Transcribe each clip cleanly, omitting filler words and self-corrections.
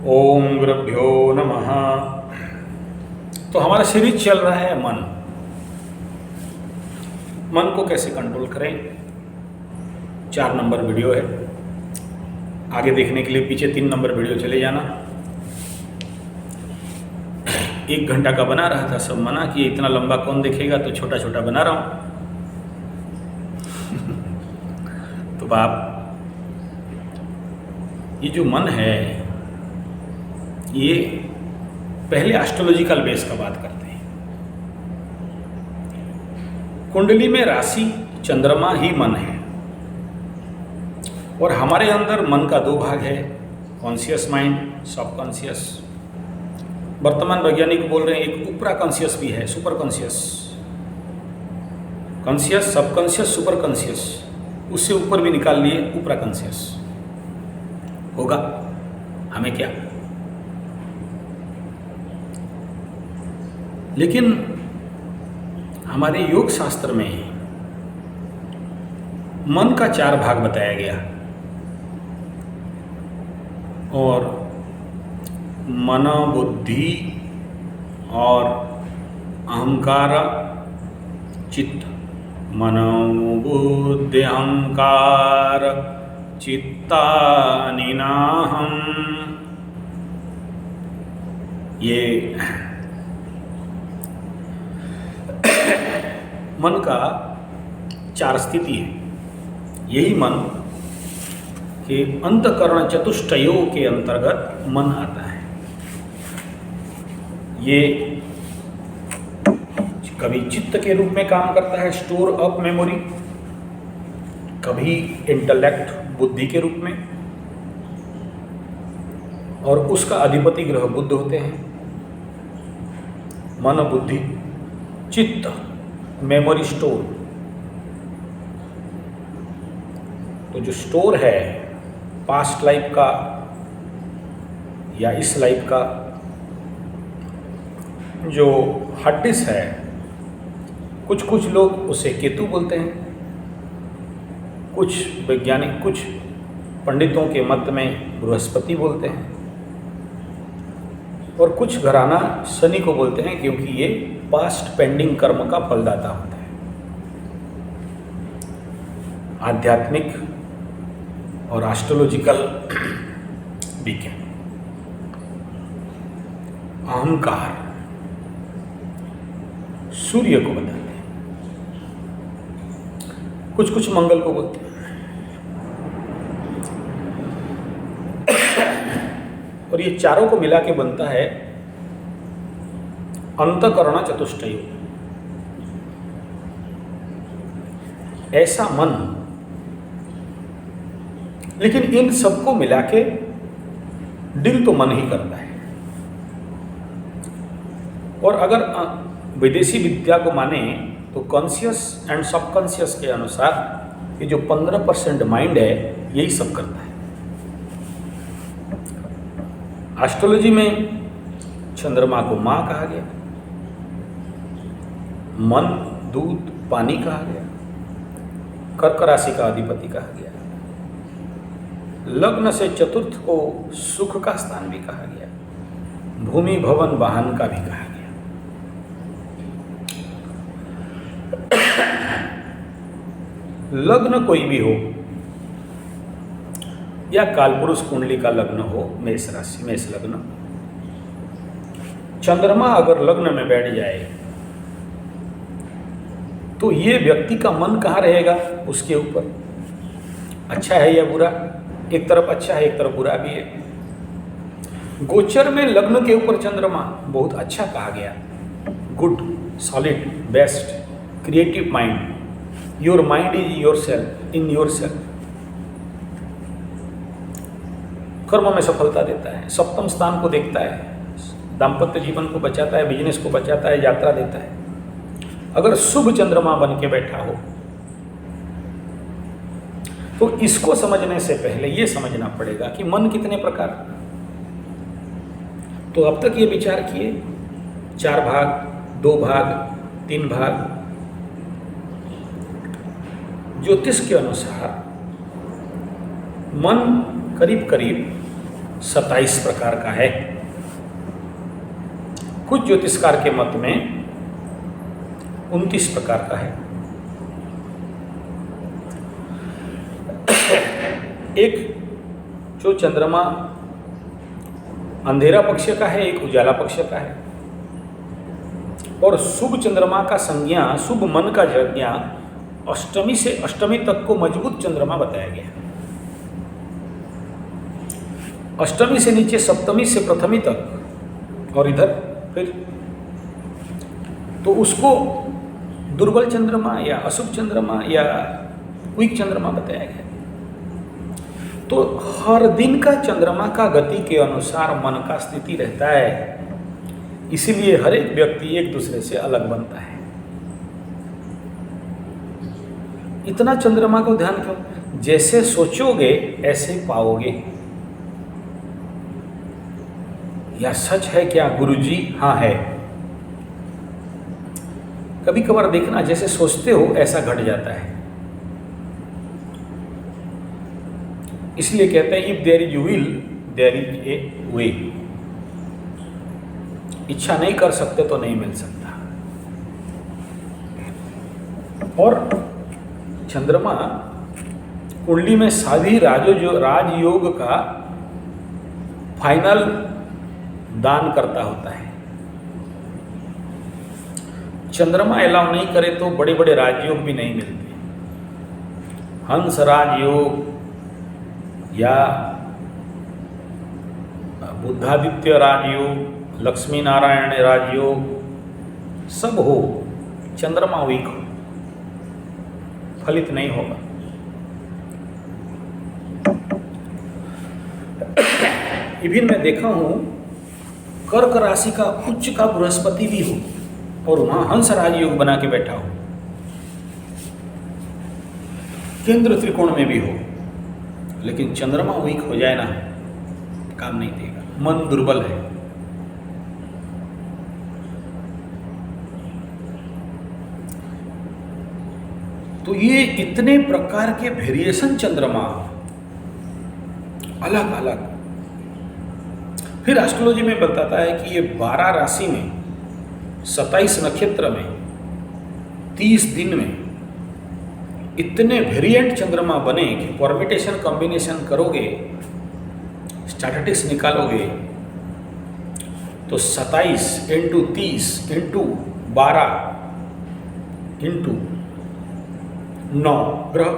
ओम गुरुभ्यो नमः। तो हमारा सीरीज चल रहा है मन। मन को कैसे कंट्रोल करें, 4 नंबर वीडियो है। आगे देखने के लिए पीछे 3 नंबर वीडियो चले जाना। 1 घंटा का बना रहा था, सब मना कि इतना लंबा कौन देखेगा, तो छोटा छोटा बना रहा हूँ। तो बाप, ये जो मन है, ये पहले एस्ट्रोलॉजिकल बेस का बात करते हैं। कुंडली में राशि चंद्रमा ही मन है, और हमारे अंदर मन का 2 भाग है, कॉन्शियस माइंड, सबकॉन्शियस। वर्तमान वैज्ञानिक बोल रहे हैं एक उपरा कॉन्शियस भी है, super conscious. Conscious, subconscious, super conscious, उससे ऊपर भी निकाल लिए उपरा कॉन्शियस। होगा हमें क्या, लेकिन हमारे योग शास्त्र में मन का 4 भाग बताया गया, और मन, बुद्धि और अहंकार, चित्त। मन, बुद्धि, अहंकार, चित्तानि नाहम्। ये मन का 4 स्थिति है। यही मन के अंतःकरण चतुष्टयों के अंतर्गत मन आता है। ये कभी चित्त के रूप में काम करता है, स्टोर अप मेमोरी, कभी इंटेलेक्ट, बुद्धि के रूप में, और उसका अधिपति ग्रह बुध होते हैं। मन, बुद्धि, चित्त, मेमोरी स्टोर। तो जो स्टोर है पास्ट लाइफ का या इस लाइफ का, जो हार्ड डिस्क है, कुछ लोग उसे केतु बोलते हैं, कुछ वैज्ञानिक, कुछ पंडितों के मत में बृहस्पति बोलते हैं, और कुछ घराना शनि को बोलते हैं, क्योंकि ये पास्ट पेंडिंग कर्म का फलदाता होता है। आध्यात्मिक और एस्ट्रोलॉजिकल विज्ञान। अहंकार सूर्य को बताते हैं, कुछ मंगल को बोलते हैं, और ये चारों को मिला के बनता है अंतःकरण चतुष्टय। ऐसा मन, लेकिन इन सबको मिला के दिल तो मन ही करता है। और अगर विदेशी विद्या को माने तो कॉन्शियस एंड सबकॉन्शियस के अनुसार ये जो 15% माइंड है, यही सब करता है। एस्ट्रोलॉजी में चंद्रमा को माँ कहा गया, मन, दूध, पानी कहा गया, कर्क राशि का अधिपति कहा गया, लग्न से चतुर्थ को सुख का स्थान भी कहा गया, भूमि, भवन, वाहन का भी कहा गया। लग्न कोई भी हो, या कालपुरुष कुंडली का लग्न हो, मेष राशि, मेष लग्न, चंद्रमा अगर लग्न में बैठ जाए तो ये व्यक्ति का मन कहाँ रहेगा, उसके ऊपर। अच्छा है या बुरा, एक तरफ अच्छा है, एक तरफ बुरा भी है। गोचर में लग्न के ऊपर चंद्रमा बहुत अच्छा कहा गया, good, solid, best, creative mind. Your mind is your self, in your self. कर्म में सफलता देता है, सप्तम स्थान को देखता है, दाम्पत्य जीवन को बचाता है, बिजनेस को बचाता है, यात्रा देता है। अगर शुभ चंद्रमा बन के बैठा हो तो इसको समझने से पहले ये समझना पड़ेगा कि मन कितने प्रकार। तो अब तक ये विचार किए 4 भाग, 2 भाग, 3 भाग। ज्योतिष के अनुसार मन करीब करीब 27 प्रकार का है। कुछ ज्योतिषकार के मत में 29 प्रकार का है। एक जो चंद्रमा अंधेरा पक्ष का है, एक उजाला पक्ष का है। और शुभ चंद्रमा का संज्ञा, शुभ मन का संज्ञा अष्टमी से अष्टमी तक को मजबूत चंद्रमा बताया गया। अष्टमी से नीचे सप्तमी से प्रथमी तक और इधर फिर तो उसको दुर्बल चंद्रमा या अशुभ चंद्रमा या वीक चंद्रमा बताया गया। तो हर दिन का चंद्रमा का गति के अनुसार मन का स्थिति रहता है, इसीलिए हर एक व्यक्ति एक दूसरे से अलग बनता है। इतना चंद्रमा को ध्यान क्यों? जैसे सोचोगे ऐसे पाओगे। यह सच है क्या गुरुजी? हाँ है। कभी कभार देखना, जैसे सोचते हो ऐसा घट जाता है। इसलिए कहते हैं if there is will there is a way. इच्छा नहीं कर सकते तो नहीं मिल सकता। और चंद्रमा कुंडली में सभी राजयोग का फाइनल दान करता होता है। चंद्रमा अलाउ नहीं करे तो बड़े बड़े राजयोग भी नहीं मिलते। हंस राजयोग या बुद्धादित्य राजयोग, लक्ष्मी नारायण राजयोग सब हो, चंद्रमा वीक हो, फलित नहीं होगा। इवन मैं देखा हूं कर्क राशि का उच्च का बृहस्पति भी हो और वहां हंस राजयोग बना के बैठा हो, केंद्र त्रिकोण में भी हो, लेकिन चंद्रमा वीक हो जाए ना, काम नहीं देगा, मन दुर्बल है। तो ये इतने प्रकार के वेरिएशन चंद्रमा अलग अलग। फिर एस्ट्रोलॉजी में बताता है कि ये 12 राशि में 27 नक्षत्र में 30 दिन में इतने वेरिएंट चंद्रमा बने कि परम्यूटेशन कॉम्बिनेशन करोगे, स्टैटिस्टिक्स निकालोगे तो 27 इंटू 30 इंटू 12 इंटू 9 ग्रह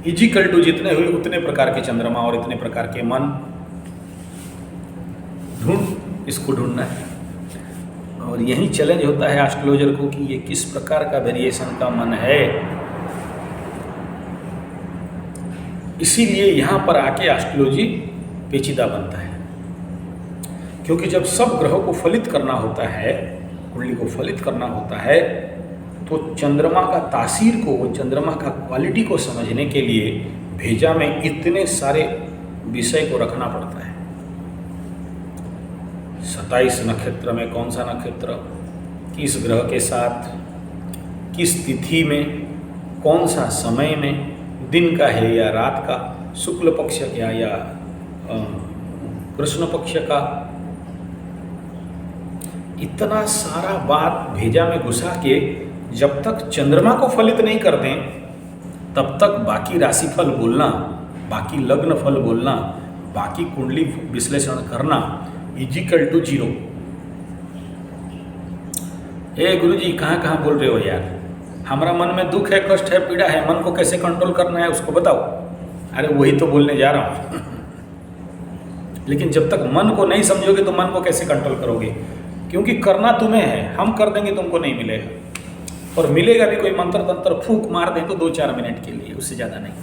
इजिकल टू जितने हुए उतने प्रकार के चंद्रमा और इतने प्रकार के मन। इसको ढूंढना है और यही चैलेंज होता है एस्ट्रोलॉजर को कि ये किस प्रकार का वेरिएशन का मन है। इसीलिए यहाँ पर आके एस्ट्रोलॉजी पेचीदा बनता है, क्योंकि जब सब ग्रहों को फलित करना होता है, कुंडली को फलित करना होता है, तो चंद्रमा का तासीर को, चंद्रमा का क्वालिटी को समझने के लिए भेजा में इतने सारे विषय को रखना पड़ता है। 27 नक्षत्र में कौन सा नक्षत्र किस ग्रह के साथ, किस तिथि में, कौन सा समय में, दिन का है या रात का, शुक्ल पक्ष का या कृष्ण पक्ष का, इतना सारा बात भेजा में घुसा के जब तक चंद्रमा को फलित नहीं कर दें तब तक बाकी राशिफल बोलना, बाकी लग्न फल बोलना, बाकी कुंडली विश्लेषण करना इजिकल टू 0। ए गुरुजी कहाँ कहाँ बोल रहे हो यार, हमारा मन में दुख है, कष्ट है, पीड़ा है, मन को कैसे कंट्रोल करना है उसको बताओ। अरे वही तो बोलने जा रहा हूँ। लेकिन जब तक मन को नहीं समझोगे तो मन को कैसे कंट्रोल करोगे? क्योंकि करना तुम्हें है, हम कर देंगे तुमको नहीं मिलेगा, और मिलेगा भी कोई मंत्र तंत्र फूक मार दें तो 2-4 मिनट के लिए, उससे ज़्यादा नहीं।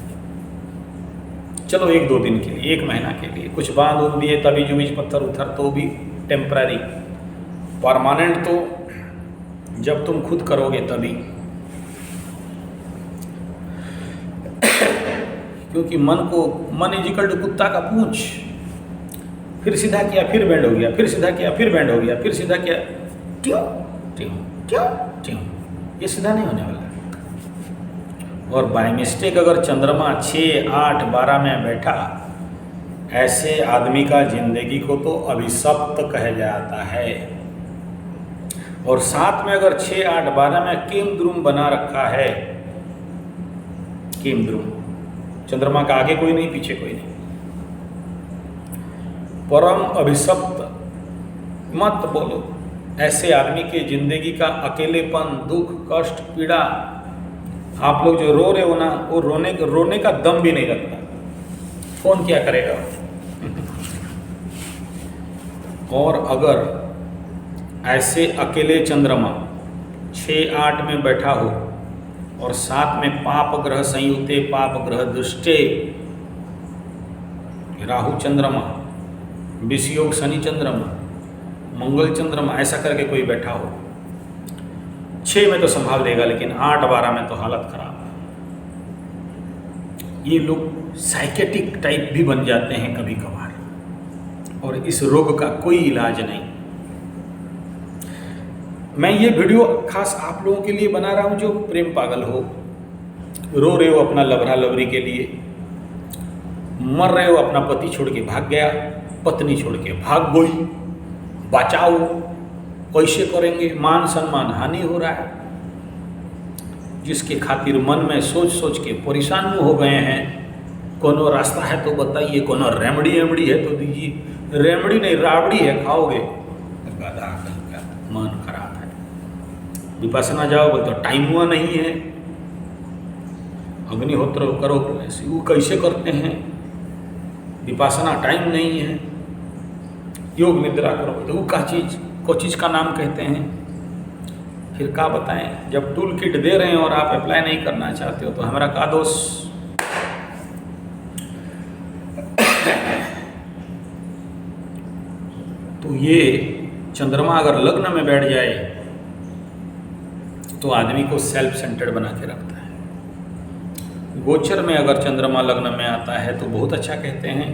चलो 1-2 दिन के लिए, 1 महीना के लिए कुछ बांध उन दिए, तभी जो बीज पत्थर उथर, तो भी टेम्पररी। परमानेंट तो जब तुम खुद करोगे तभी। क्योंकि मन इजिकल टू कुत्ता का पूंछ, फिर सीधा किया फिर बेंड हो गया, फिर सीधा किया फिर बेंड हो गया, फिर सीधा किया ट्यों ट्यों ट्यों ट्यों, ये सीधा नहीं होने वाला। और बाय मिस्टेक अगर चंद्रमा 6, 8, 12 में बैठा ऐसे आदमी का जिंदगी को तो अभिशप्त कहा जाता है। और साथ में अगर 6, 8, 12 में केमद्रुम बना रखा है, केमद्रुम, चंद्रमा का आगे कोई नहीं पीछे कोई नहीं, परम अभिशप्त मत बोलो। ऐसे आदमी के जिंदगी का अकेलेपन, दुख, कष्ट, पीड़ा, आप लोग जो रो रहे हो ना, वो रोने का दम भी नहीं लगता। फोन क्या करेगा? और अगर ऐसे अकेले चंद्रमा 6, 8 में बैठा हो और साथ में पाप ग्रह संयुक्ते, पाप ग्रह दुष्टे, राहु चंद्रमा, विषयोग शनि चंद्रमा, मंगल चंद्रमा, ऐसा करके कोई बैठा हो, 6 में तो संभाल देगा, लेकिन 8, 12 में तो हालत खराब। ये लोग साइकेटिक टाइप भी बन जाते हैं कभी कभार, और इस रोग का कोई इलाज नहीं। मैं ये वीडियो खास आप लोगों के लिए बना रहा हूँ जो प्रेम पागल हो, रो रहे हो अपना लवरा लवरी के लिए, मर रहे हो, अपना पति छोड़ के भाग गया, पत्नी छोड़ के भाग गई, बचाओ, कैसे करेंगे, मान सम्मान हानि हो रहा है, जिसके खातिर मन में सोच सोच के परेशान हो गए हैं। कोनो रास्ता है तो बताइए, कोनो रेमड़ी है तो दीजिए। रेमड़ी नहीं, राबड़ी है, खाओगे गधा का, मन खराब है। विपස්සना जाओ बोलते तो टाइम हुआ नहीं है, अग्निहोत्र करो, ऐसे वो कैसे करते हैं, विपස්සना टाइम नहीं है, योग निद्रा करो तो वो को चीज़ का नाम कहते हैं। फिर क्या बताएं, जब टूल किट दे रहे हैं और आप अप्लाई नहीं करना चाहते हो तो हमारा का दोष। तो ये चंद्रमा अगर लग्न में बैठ जाए तो आदमी को सेल्फ सेंटर्ड बना के रखता है। गोचर में अगर चंद्रमा लग्न में आता है तो बहुत अच्छा कहते हैं,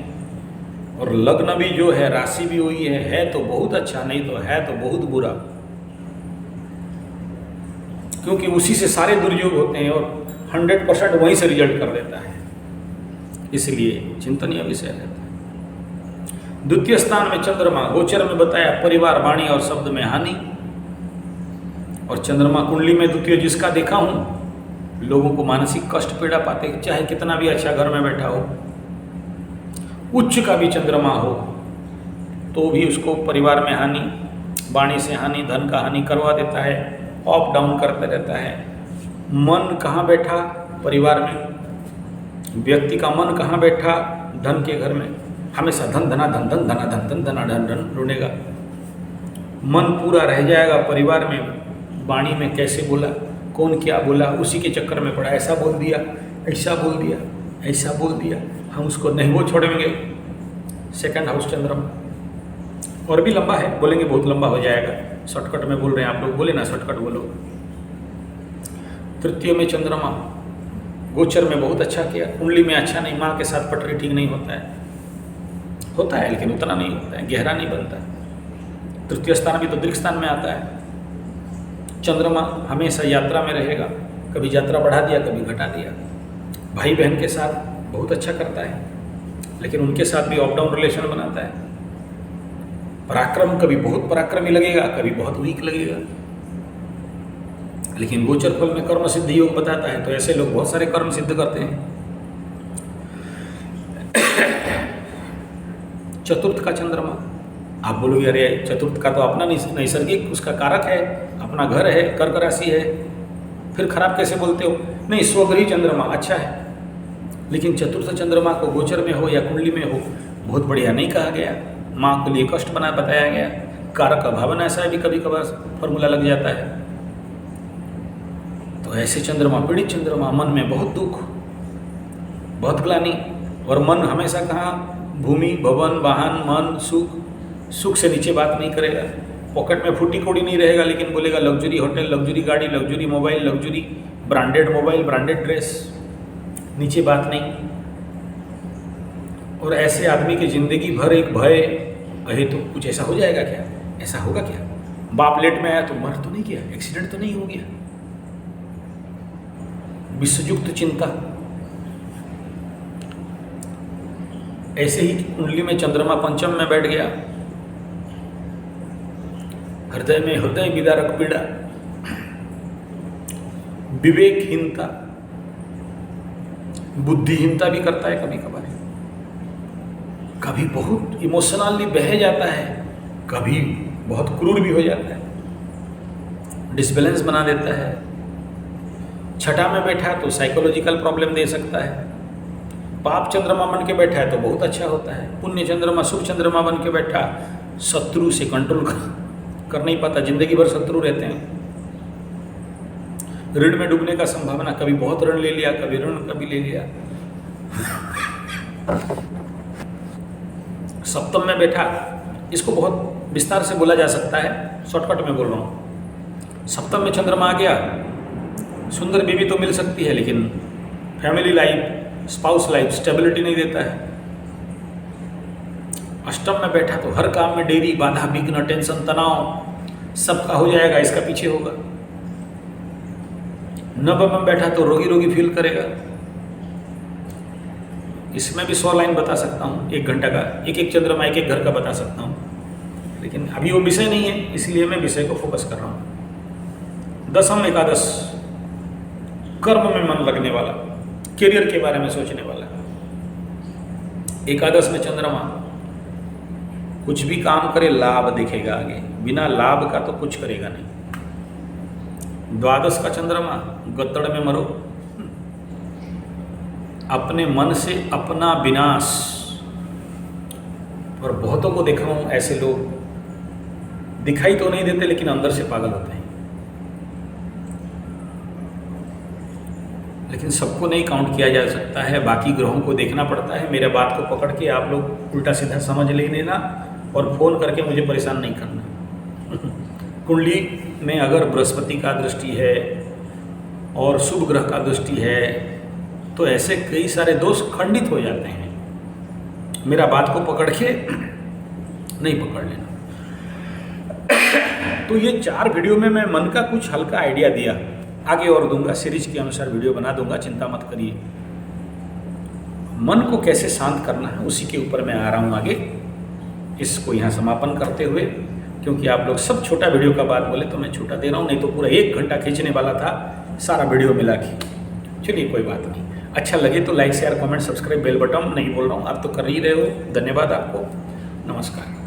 और लग्न भी जो है, राशि भी वही है तो बहुत अच्छा, नहीं तो है तो बहुत बुरा, क्योंकि उसी से सारे दुर्योग होते हैं और 100% वहीं से रिजल्ट कर देता है, इसलिए चिंतनीय विषय रहता है। द्वितीय स्थान में चंद्रमा, गोचर में बताया परिवार, वाणी और शब्द में हानि, और चंद्रमा कुंडली में द्वितीय जिसका देखा हूँ, लोगों को मानसिक कष्ट पीड़ा पाते, चाहे कितना भी अच्छा घर में बैठा हो, उच्च का भी चंद्रमा हो तो भी उसको परिवार में हानि, वाणी से हानि, धन का हानि करवा देता है, अप डाउन करते रहता है। मन कहाँ बैठा? परिवार में। व्यक्ति का मन कहाँ बैठा? धन के घर में। हमेशा धन धना धन धन धना धन धन धना धन धन ढूंढेगा। मन पूरा रह जाएगा परिवार में, वाणी में कैसे बोला, कौन क्या बोला, उसी के चक्कर में पड़ा, ऐसा बोल दिया, ऐसा बोल दिया, ऐसा बोल दिया, हम उसको नहीं वो छोड़ेंगे। सेकंड हाउस चंद्रमा, और भी लंबा है, बोलेंगे बहुत लंबा हो जाएगा, शॉर्टकट में बोल रहे हैं आप लोग, बोले ना शॉर्टकट बोलो। तृतीय में चंद्रमा, गोचर में बहुत अच्छा किया, कुंडली में अच्छा नहीं, माँ के साथ पटरी ठीक नहीं होता है लेकिन उतना नहीं होता है, गहरा नहीं बनता। तृतीय स्थान भी तो दीर्घ स्थान में आता है। चंद्रमा हमेशा यात्रा में रहेगा, कभी यात्रा बढ़ा दिया, कभी घटा दिया। भाई बहन के साथ बहुत अच्छा करता है, लेकिन उनके साथ भी अप डाउन रिलेशन बनाता है। पराक्रम, कभी बहुत पराक्रमी लगेगा, कभी बहुत वीक लगेगा, लेकिन गोचर फल में कर्म सिद्धि योग बताता है, तो ऐसे लोग बहुत सारे कर्म सिद्ध करते हैं। चतुर्थ का चंद्रमा, आप बोलोगे अरे चतुर्थ का तो अपना नैसर्गिक उसका कारक है, अपना घर है, कर्क राशि है, फिर खराब कैसे बोलते हो? नहीं, स्वगृही चंद्रमा अच्छा है, लेकिन चतुर्थ चंद्रमा को गोचर में हो या कुंडली में हो, बहुत बढ़िया नहीं कहा गया, माँ के लिए कष्ट बताया गया। कारक अभावन ऐसा भी कभी कभार फॉर्मूला लग जाता है। तो ऐसे चंद्रमा, पीड़ित चंद्रमा, मन में बहुत दुख, बहुत ग्लानि, और मन हमेशा कहाँ? भूमि, भवन, वाहन, मन, सुख से नीचे बात नहीं करेगा। पॉकेट में फूटी कोड़ी नहीं रहेगा, लेकिन बोलेगा लग्जरी होटल, लग्जरी गाड़ी, luxury mobile, luxury branded mobile, branded dress, नीचे बात नहीं। और ऐसे आदमी की जिंदगी भर एक भय, अरे तो कुछ ऐसा हो जाएगा क्या, ऐसा होगा क्या, बाप लेट में आया तो मर तो नहीं गया, एक्सीडेंट तो नहीं हो गया, विषयुक्त चिंता। ऐसे ही कुंडली में चंद्रमा पंचम में बैठ गया, हृदय में हृदय विदारक पीड़ा, विवेकहीनता, बुद्धिहीनता भी करता है कभी कभार, कभी बहुत इमोशनली बह जाता है, कभी बहुत क्रूर भी हो जाता है, डिसबैलेंस बना देता है। छठा में बैठा तो साइकोलॉजिकल प्रॉब्लम दे सकता है। पाप चंद्रमा बन के बैठा है तो बहुत अच्छा होता है। पुण्य चंद्रमा शुभ चंद्रमा बन के बैठा, शत्रु से कंट्रोल कर नहीं पाता, जिंदगी भर शत्रु रहते हैं। ऋण में डूबने का संभावना, कभी बहुत ऋण ले लिया, कभी ऋण कभी ले लिया। सप्तम में बैठा, इसको बहुत विस्तार से बोला जा सकता है, शॉर्टकट में बोल रहा हूँ। सप्तम में चंद्रमा आ गया, सुंदर बीवी तो मिल सकती है, लेकिन family life, spouse life stability नहीं देता है। अष्टम में बैठा तो हर काम में देरी, बाधा, विघ्न, टेंशन, तनाव सबका हो जाएगा, इसका पीछे होगा। नवम में बैठा तो रोगी रोगी फील करेगा। इसमें भी 100 लाइन बता सकता हूँ, 1 घंटा का, एक चंद्रमा एक घर का बता सकता हूँ, लेकिन अभी वो विषय नहीं है, इसलिए मैं विषय को फोकस कर रहा हूँ। दसम एकादश, कर्म में मन लगने वाला, करियर के बारे में सोचने वाला। एकादश में चंद्रमा, कुछ भी काम करे लाभ दिखेगा आगे, बिना लाभ का तो कुछ करेगा नहीं। द्वादश का चंद्रमा, गद्दड़ में मरो, अपने मन से अपना विनाश। और बहुतों को देखा हूं ऐसे लोग, दिखाई तो नहीं देते लेकिन अंदर से पागल होते हैं। लेकिन सबको नहीं काउंट किया जा सकता है, बाकी ग्रहों को देखना पड़ता है। मेरे बात को पकड़ के आप लोग उल्टा सीधा समझ ले लेना और फ़ोन करके मुझे परेशान नहीं करना। कुंडली में अगर बृहस्पति का दृष्टि है और शुभ ग्रह का दृष्टि है तो ऐसे कई सारे दोष खंडित हो जाते हैं। मेरा बात को पकड़ के नहीं पकड़ लेना। तो ये 4 वीडियो में मैं मन का कुछ हल्का आइडिया दिया, आगे और दूंगा, सीरीज के अनुसार वीडियो बना दूंगा, चिंता मत करिए। मन को कैसे शांत करना है उसी के ऊपर मैं आ रहा हूँ आगे। इसको यहाँ समापन करते हुए, क्योंकि आप लोग सब छोटा वीडियो का बात बोले तो मैं छोटा दे रहा हूँ, नहीं तो पूरा 1 घंटा खींचने वाला था सारा वीडियो मिला के। चलिए कोई बात नहीं, अच्छा लगे तो like share comment subscribe bell button, नहीं बोल रहा हूँ, आप तो कर ही रहे हो। धन्यवाद आपको, नमस्कार।